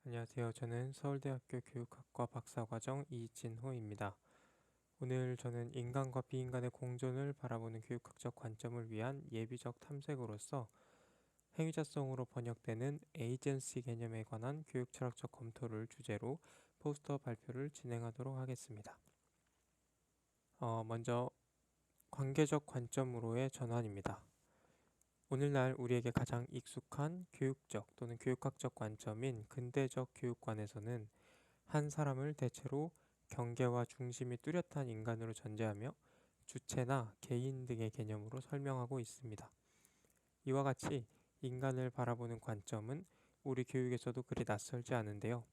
안녕하세요. 저는 서울대학교 교육학과 박사과정 이진호입니다. 오늘 저는 인간과 비인간의 공존을 바라보는 교육학적 관점을 위한 예비적 탐색으로서 행위자성으로 번역되는 에이전시 개념에 관한 교육철학적 검토를 주제로 포스터 발표를 진행하도록 하겠습니다. 먼저 관계적 관점으로의 전환입니다. 오늘날 우리에게 가장 익숙한 교육적 또는 교육학적 관점인 근대적 교육관에서는 한 사람을 대체로 경계와 중심이 뚜렷한 인간으로 전제하며 주체나 개인 등의 개념으로 설명하고 있습니다. 이와 같이 인간을 바라보는 관점은 우리 교육에서도 그리 낯설지 않은데요.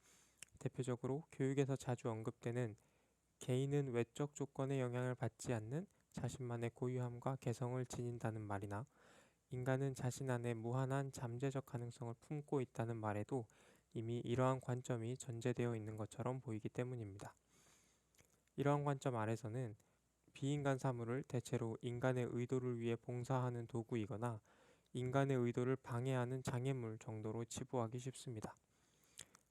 대표적으로 교육에서 자주 언급되는 개인은 외적 조건의 영향을 받지 않는 자신만의 고유함과 개성을 지닌다는 말이나 인간은 자신 안에 무한한 잠재적 가능성을 품고 있다는 말에도 이미 이러한 관점이 전제되어 있는 것처럼 보이기 때문입니다. 이러한 관점 아래서는 비인간 사물을 대체로 인간의 의도를 위해 봉사하는 도구이거나 인간의 의도를 방해하는 장애물 정도로 치부하기 쉽습니다.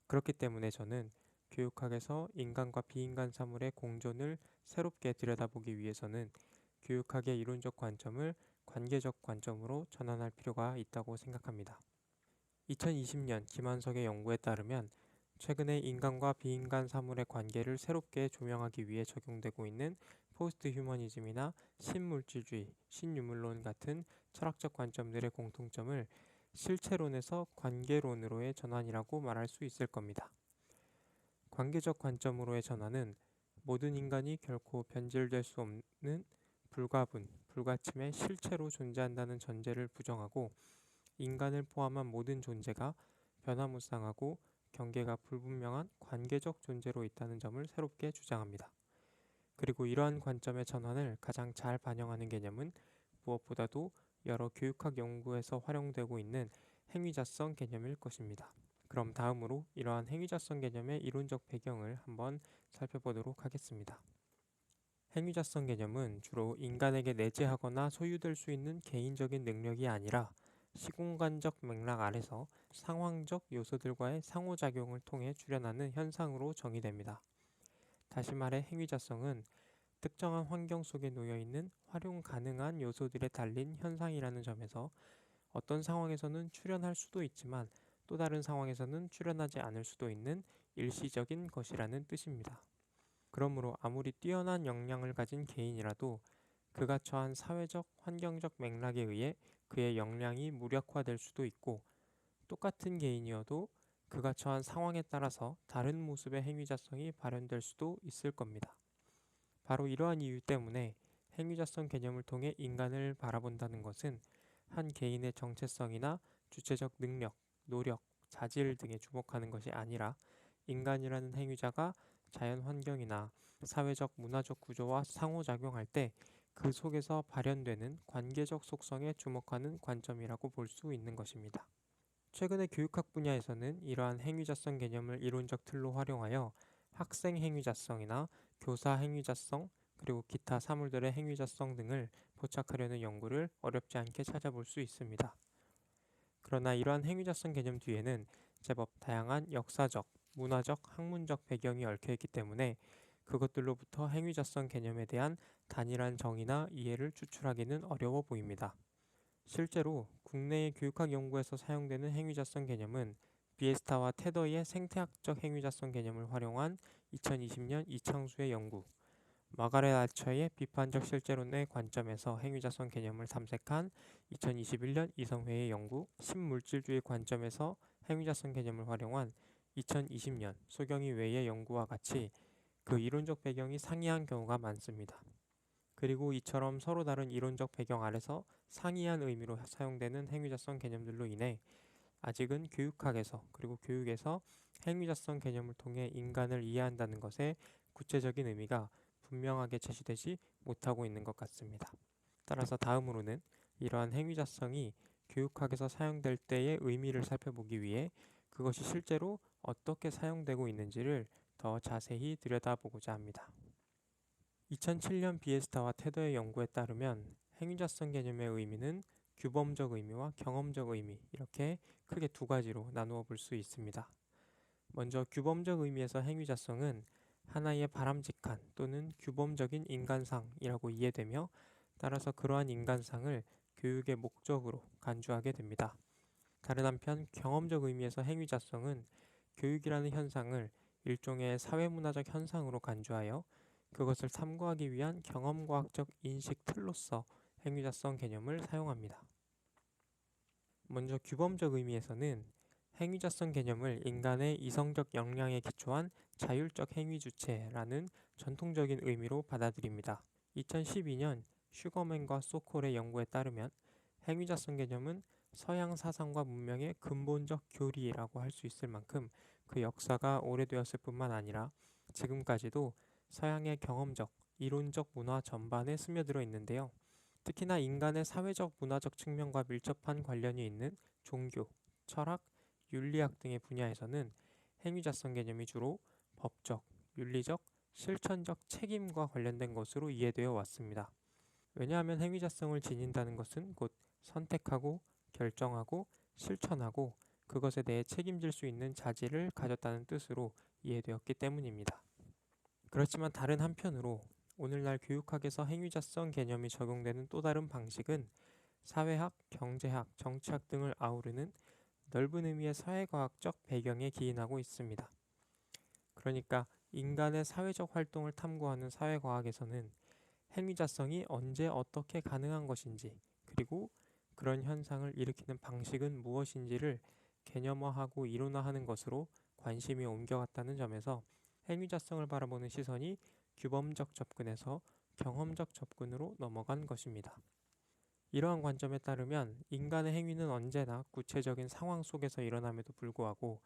그렇기 때문에 저는 교육학에서 인간과 비인간 사물의 공존을 새롭게 들여다보기 위해서는 교육학의 이론적 관점을 관계적 관점으로 전환할 필요가 있다고 생각합니다. 2020년 김한석의 연구에 따르면 최근에 인간과 비인간 사물의 관계를 새롭게 조명하기 위해 적용되고 있는 포스트 휴머니즘이나 신물질주의, 신유물론 같은 철학적 관점들의 공통점을 실체론에서 관계론으로의 전환이라고 말할 수 있을 겁니다. 관계적 관점으로의 전환은 모든 인간이 결코 변질될 수 없는 불가분, 불가침의 실체로 존재한다는 전제를 부정하고 인간을 포함한 모든 존재가 변화무쌍하고 경계가 불분명한 관계적 존재로 있다는 점을 새롭게 주장합니다. 그리고 이러한 관점의 전환을 가장 잘 반영하는 개념은 무엇보다도 여러 교육학 연구에서 활용되고 있는 행위자성 개념일 것입니다. 그럼 다음으로 이러한 행위자성 개념의 이론적 배경을 한번 살펴보도록 하겠습니다. 행위자성 개념은 주로 인간에게 내재하거나 소유될 수 있는 개인적인 능력이 아니라 시공간적 맥락 아래서 상황적 요소들과의 상호작용을 통해 출현하는 현상으로 정의됩니다. 다시 말해 행위자성은 특정한 환경 속에 놓여 있는 활용 가능한 요소들에 달린 현상이라는 점에서 어떤 상황에서는 출현할 수도 있지만 또 다른 상황에서는 출현하지 않을 수도 있는 일시적인 것이라는 뜻입니다. 그러므로 아무리 뛰어난 역량을 가진 개인이라도 그가 처한 사회적, 환경적 맥락에 의해 그의 역량이 무력화될 수도 있고 똑같은 개인이어도 그가 처한 상황에 따라서 다른 모습의 행위자성이 발현될 수도 있을 겁니다. 바로 이러한 이유 때문에 행위자성 개념을 통해 인간을 바라본다는 것은 한 개인의 정체성이나 주체적 능력, 노력, 자질 등에 주목하는 것이 아니라 인간이라는 행위자가 자연 환경이나 사회적 문화적 구조와 상호작용할 때 그 속에서 발현되는 관계적 속성에 주목하는 관점이라고 볼 수 있는 것입니다. 최근에 교육학 분야에서는 이러한 행위자성 개념을 이론적 틀로 활용하여 학생 행위자성이나 교사 행위자성, 그리고 기타 사물들의 행위자성 등을 포착하려는 연구를 어렵지 않게 찾아볼 수 있습니다. 그러나 이러한 행위자성 개념 뒤에는 제법 다양한 역사적, 문화적, 학문적 배경이 얽혀있기 때문에 그것들로부터 행위자성 개념에 대한 단일한 정의나 이해를 추출하기는 어려워 보입니다. 실제로 국내의 교육학 연구에서 사용되는 행위자성 개념은 비에스타와 테더의 생태학적 행위자성 개념을 활용한 2020년 이창수의 연구, 마가렛 아처의 비판적 실제론의 관점에서 행위자성 개념을 탐색한 2021년 이성회의 연구, 신물질주의 관점에서 행위자성 개념을 활용한 2020년 소경이 외의 연구와 같이 그 이론적 배경이 상이한 경우가 많습니다. 그리고 이처럼 서로 다른 이론적 배경 아래서 상이한 의미로 사용되는 행위자성 개념들로 인해 아직은 교육학에서 그리고 교육에서 행위자성 개념을 통해 인간을 이해한다는 것의 구체적인 의미가 분명하게 제시되지 못하고 있는 것 같습니다. 따라서 다음으로는 이러한 행위자성이 교육학에서 사용될 때의 의미를 살펴보기 위해 그것이 실제로 어떻게 사용되고 있는지를 더 자세히 들여다보고자 합니다. 2007년 비에스타와 테더의 연구에 따르면 행위자성 개념의 의미는 규범적 의미와 경험적 의미 이렇게 크게 두 가지로 나누어 볼 수 있습니다. 먼저 규범적 의미에서 행위자성은 하나의 바람직한 또는 규범적인 인간상이라고 이해되며, 따라서 그러한 인간상을 교육의 목적으로 간주하게 됩니다. 다른 한편 경험적 의미에서 행위자성은 교육이라는 현상을 일종의 사회문화적 현상으로 간주하여 그것을 탐구하기 위한 경험과학적 인식 틀로서 행위자성 개념을 사용합니다. 먼저 규범적 의미에서는 행위자성 개념을 인간의 이성적 역량에 기초한 자율적 행위 주체라는 전통적인 의미로 받아들입니다. 2012년 슈거맨과 소콜의 연구에 따르면 행위자성 개념은 서양 사상과 문명의 근본적 교리라고 할 수 있을 만큼 그 역사가 오래되었을 뿐만 아니라 지금까지도 서양의 경험적, 이론적 문화 전반에 스며들어 있는데요. 특히나 인간의 사회적 문화적 측면과 밀접한 관련이 있는 종교, 철학, 윤리학 등의 분야에서는 행위자성 개념이 주로 법적, 윤리적, 실천적 책임과 관련된 것으로 이해되어 왔습니다. 왜냐하면 행위자성을 지닌다는 것은 곧 선택하고 결정하고 실천하고 그것에 대해 책임질 수 있는 자질을 가졌다는 뜻으로 이해되었기 때문입니다. 그렇지만 다른 한편으로 오늘날 교육학에서 행위자성 개념이 적용되는 또 다른 방식은 사회학, 경제학, 정치학 등을 아우르는 넓은 의미의 사회과학적 배경에 기인하고 있습니다. 그러니까 인간의 사회적 활동을 탐구하는 사회과학에서는 행위자성이 언제 어떻게 가능한 것인지, 그리고 그런 현상을 일으키는 방식은 무엇인지를 개념화하고 이론화하는 것으로 관심이 옮겨갔다는 점에서 행위자성을 바라보는 시선이 규범적 접근에서 경험적 접근으로 넘어간 것입니다. 이러한 관점에 따르면 인간의 행위는 언제나 구체적인 상황 속에서 일어남에도 불구하고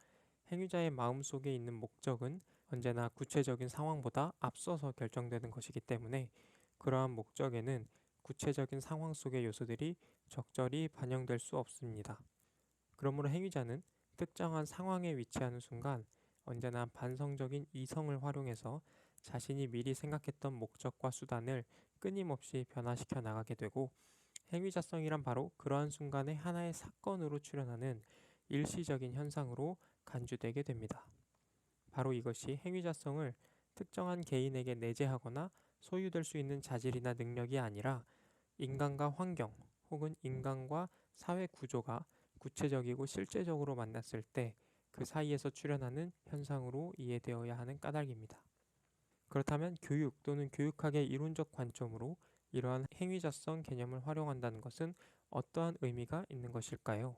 행위자의 마음속에 있는 목적은 언제나 구체적인 상황보다 앞서서 결정되는 것이기 때문에 그러한 목적에는 구체적인 상황 속의 요소들이 적절히 반영될 수 없습니다. 그러므로 행위자는 특정한 상황에 위치하는 순간 언제나 반성적인 이성을 활용해서 자신이 미리 생각했던 목적과 수단을 끊임없이 변화시켜 나가게 되고, 행위자성이란 바로 그러한 순간의 하나의 사건으로 출현하는 일시적인 현상으로 간주되게 됩니다. 바로 이것이 행위자성을 특정한 개인에게 내재하거나 소유될 수 있는 자질이나 능력이 아니라 인간과 환경 혹은 인간과 사회 구조가 구체적이고 실제적으로 만났을 때 그 사이에서 출현하는 현상으로 이해되어야 하는 까닭입니다. 그렇다면 교육 또는 교육학의 이론적 관점으로 이러한 행위자성 개념을 활용한다는 것은 어떠한 의미가 있는 것일까요?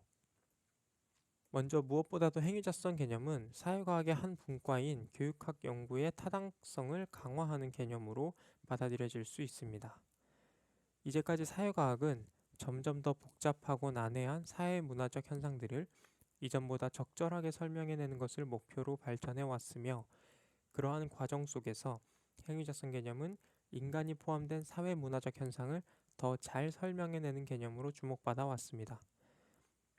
먼저 무엇보다도 행위자성 개념은 사회과학의 한 분과인 교육학 연구의 타당성을 강화하는 개념으로 받아들여질 수 있습니다. 이제까지 사회과학은 점점 더 복잡하고 난해한 사회문화적 현상들을 이전보다 적절하게 설명해내는 것을 목표로 발전해 왔으며, 그러한 과정 속에서 행위자성 개념은 인간이 포함된 사회문화적 현상을 더 잘 설명해내는 개념으로 주목받아 왔습니다.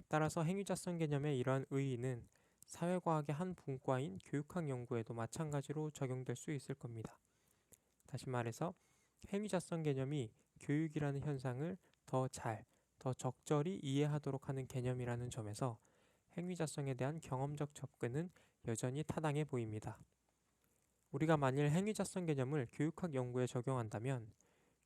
따라서 행위자성 개념의 이러한 의의는 사회과학의 한 분과인 교육학 연구에도 마찬가지로 적용될 수 있을 겁니다. 다시 말해서 행위자성 개념이 교육이라는 현상을 더 잘, 더 적절히 이해하도록 하는 개념이라는 점에서 행위자성에 대한 경험적 접근은 여전히 타당해 보입니다. 우리가 만일 행위자성 개념을 교육학 연구에 적용한다면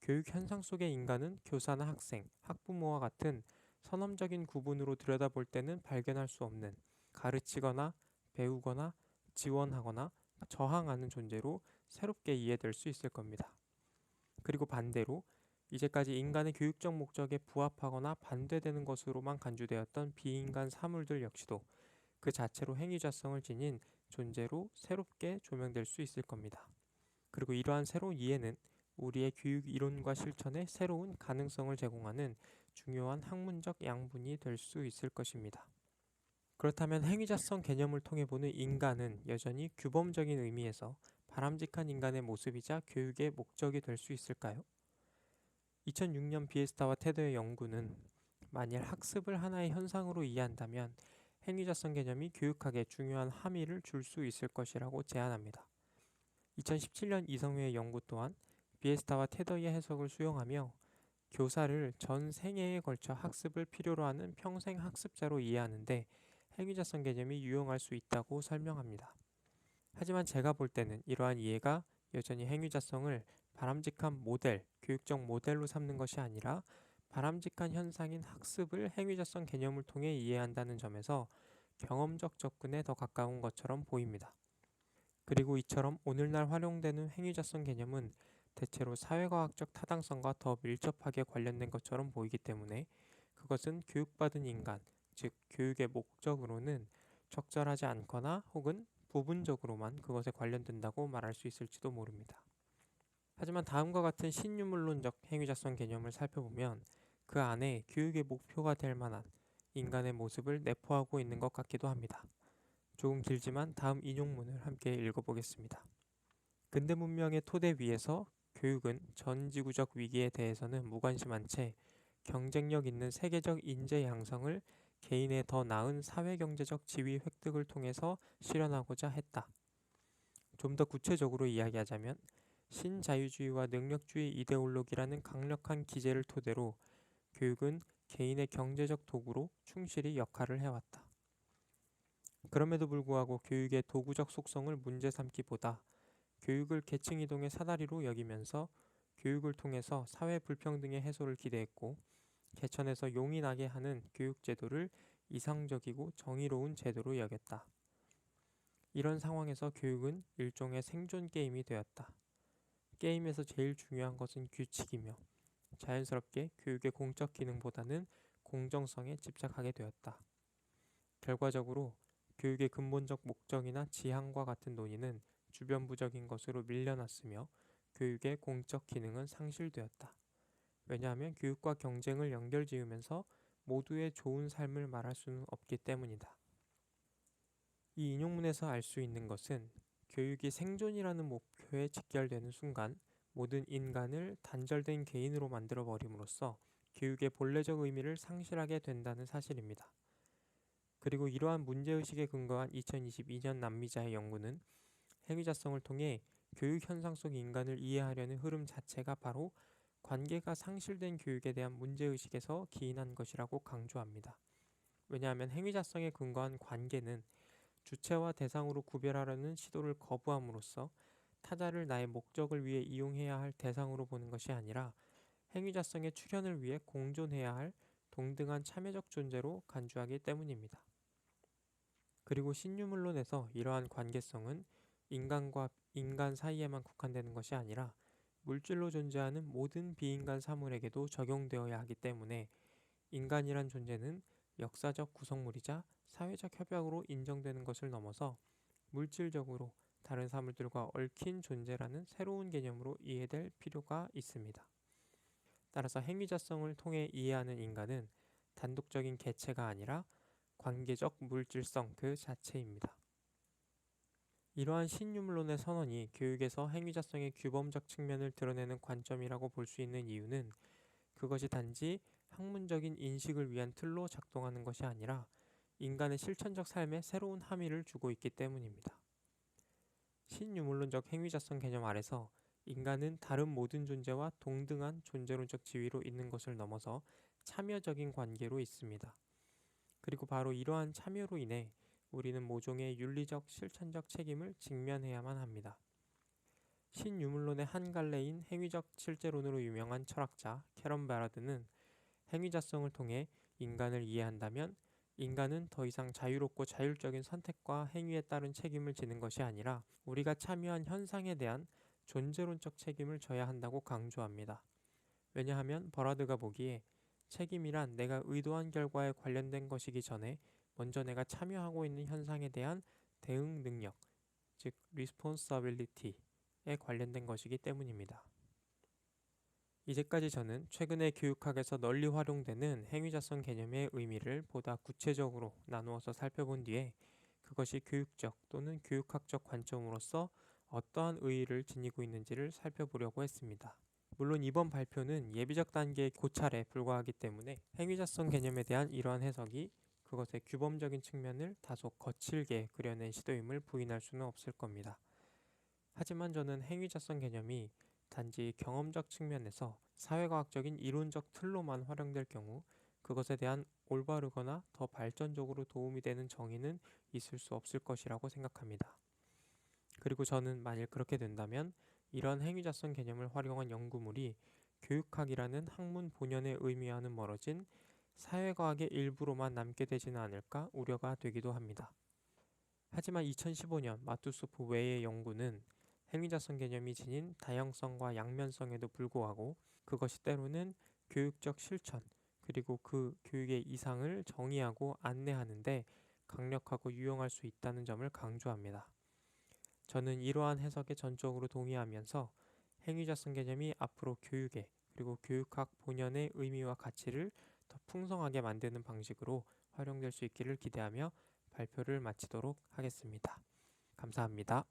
교육 현상 속의 인간은 교사나 학생, 학부모와 같은 선험적인 구분으로 들여다볼 때는 발견할 수 없는 가르치거나 배우거나 지원하거나 저항하는 존재로 새롭게 이해될 수 있을 겁니다. 그리고 반대로 이제까지 인간의 교육적 목적에 부합하거나 반대되는 것으로만 간주되었던 비인간 사물들 역시도 그 자체로 행위자성을 지닌 존재로 새롭게 조명될 수 있을 겁니다. 그리고 이러한 새로운 이해는 우리의 교육 이론과 실천에 새로운 가능성을 제공하는 중요한 학문적 양분이 될 수 있을 것입니다. 그렇다면 행위자성 개념을 통해 보는 인간은 여전히 규범적인 의미에서 바람직한 인간의 모습이자 교육의 목적이 될 수 있을까요? 2006년 비에스타와 테더의 연구는 만일 학습을 하나의 현상으로 이해한다면 행위자성 개념이 교육학에 중요한 함의를 줄 수 있을 것이라고 제안합니다. 2017년 이성우의 연구 또한 비에스타와 테더의 해석을 수용하며 교사를 전 생애에 걸쳐 학습을 필요로 하는 평생 학습자로 이해하는데 행위자성 개념이 유용할 수 있다고 설명합니다. 하지만 제가 볼 때는 이러한 이해가 여전히 행위자성을 바람직한 모델, 교육적 모델로 삼는 것이 아니라 바람직한 현상인 학습을 행위자성 개념을 통해 이해한다는 점에서 경험적 접근에 더 가까운 것처럼 보입니다. 그리고 이처럼 오늘날 활용되는 행위자성 개념은 대체로 사회과학적 타당성과 더 밀접하게 관련된 것처럼 보이기 때문에 그것은 교육받은 인간, 즉 교육의 목적으로는 적절하지 않거나 혹은 부분적으로만 그것에 관련된다고 말할 수 있을지도 모릅니다. 하지만 다음과 같은 신유물론적 행위자성 개념을 살펴보면 그 안에 교육의 목표가 될 만한 인간의 모습을 내포하고 있는 것 같기도 합니다. 조금 길지만 다음 인용문을 함께 읽어보겠습니다. 근대 문명의 토대 위에서 교육은 전 지구적 위기에 대해서는 무관심한 채 경쟁력 있는 세계적 인재 양성을 개인의 더 나은 사회경제적 지위 획득을 통해서 실현하고자 했다. 좀 더 구체적으로 이야기하자면 신자유주의와 능력주의 이데올로기라는 강력한 기제를 토대로 교육은 개인의 경제적 도구로 충실히 역할을 해왔다. 그럼에도 불구하고 교육의 도구적 속성을 문제 삼기보다 교육을 계층 이동의 사다리로 여기면서 교육을 통해서 사회 불평등의 해소를 기대했고 개천에서 용이 나게 하는 교육 제도를 이상적이고 정의로운 제도로 여겼다. 이런 상황에서 교육은 일종의 생존 게임이 되었다. 게임에서 제일 중요한 것은 규칙이며 자연스럽게 교육의 공적 기능보다는 공정성에 집착하게 되었다. 결과적으로 교육의 근본적 목적이나 지향과 같은 논의는 주변부적인 것으로 밀려났으며 교육의 공적 기능은 상실되었다. 왜냐하면 교육과 경쟁을 연결지으면서 모두의 좋은 삶을 말할 수는 없기 때문이다. 이 인용문에서 알 수 있는 것은 교육이 생존이라는 목표에 직결되는 순간 모든 인간을 단절된 개인으로 만들어 버림으로써 교육의 본래적 의미를 상실하게 된다는 사실입니다. 그리고 이러한 문제의식에 근거한 2022년 남미자의 연구는 행위자성을 통해 교육 현상 속 인간을 이해하려는 흐름 자체가 바로 관계가 상실된 교육에 대한 문제의식에서 기인한 것이라고 강조합니다. 왜냐하면 행위자성에 근거한 관계는 주체와 대상으로 구별하려는 시도를 거부함으로써 타자를 나의 목적을 위해 이용해야 할 대상으로 보는 것이 아니라 행위자성의 출현을 위해 공존해야 할 동등한 참여적 존재로 간주하기 때문입니다. 그리고 신유물론에서 이러한 관계성은 인간과 인간 사이에만 국한되는 것이 아니라 물질로 존재하는 모든 비인간 사물에게도 적용되어야 하기 때문에 인간이란 존재는 역사적 구성물이자 사회적 협약으로 인정되는 것을 넘어서 물질적으로 다른 사물들과 얽힌 존재라는 새로운 개념으로 이해될 필요가 있습니다. 따라서 행위자성을 통해 이해하는 인간은 단독적인 개체가 아니라 관계적 물질성 그 자체입니다. 이러한 신유물론의 선언이 교육에서 행위자성의 규범적 측면을 드러내는 관점이라고 볼 수 있는 이유는 그것이 단지 학문적인 인식을 위한 틀로 작동하는 것이 아니라 인간의 실천적 삶에 새로운 함의를 주고 있기 때문입니다. 신유물론적 행위자성 개념 아래서 인간은 다른 모든 존재와 동등한 존재론적 지위로 있는 것을 넘어서 참여적인 관계로 있습니다. 그리고 바로 이러한 참여로 인해 우리는 모종의 윤리적 실천적 책임을 직면해야만 합니다. 신유물론의 한 갈래인 행위적 실제론으로 유명한 철학자 캐런 바라드는 행위자성을 통해 인간을 이해한다면 인간은 더 이상 자유롭고 자율적인 선택과 행위에 따른 책임을 지는 것이 아니라 우리가 참여한 현상에 대한 존재론적 책임을 져야 한다고 강조합니다. 왜냐하면 버라드가 보기에 책임이란 내가 의도한 결과에 관련된 것이기 전에 먼저 내가 참여하고 있는 현상에 대한 대응 능력, 즉 responsibility에 관련된 것이기 때문입니다. 이제까지 저는 최근에 교육학에서 널리 활용되는 행위자성 개념의 의미를 보다 구체적으로 나누어서 살펴본 뒤에 그것이 교육적 또는 교육학적 관점으로서 어떠한 의의를 지니고 있는지를 살펴보려고 했습니다. 물론 이번 발표는 예비적 단계의 고찰에 불과하기 때문에 행위자성 개념에 대한 이러한 해석이 그것의 규범적인 측면을 다소 거칠게 그려낸 시도임을 부인할 수는 없을 겁니다. 하지만 저는 행위자성 개념이 단지 경험적 측면에서 사회과학적인 이론적 틀로만 활용될 경우 그것에 대한 올바르거나 더 발전적으로 도움이 되는 정의는 있을 수 없을 것이라고 생각합니다. 그리고 저는 만일 그렇게 된다면 이런 행위자성 개념을 활용한 연구물이 교육학이라는 학문 본연의 의미와는 멀어진 사회과학의 일부로만 남게 되지는 않을까 우려가 되기도 합니다. 하지만 2015년 마투소프 외의 연구는 행위자성 개념이 지닌 다양성과 양면성에도 불구하고 그것이 때로는 교육적 실천 그리고 그 교육의 이상을 정의하고 안내하는데 강력하고 유용할 수 있다는 점을 강조합니다. 저는 이러한 해석에 전적으로 동의하면서 행위자성 개념이 앞으로 교육에 그리고 교육학 본연의 의미와 가치를 더 풍성하게 만드는 방식으로 활용될 수 있기를 기대하며 발표를 마치도록 하겠습니다. 감사합니다.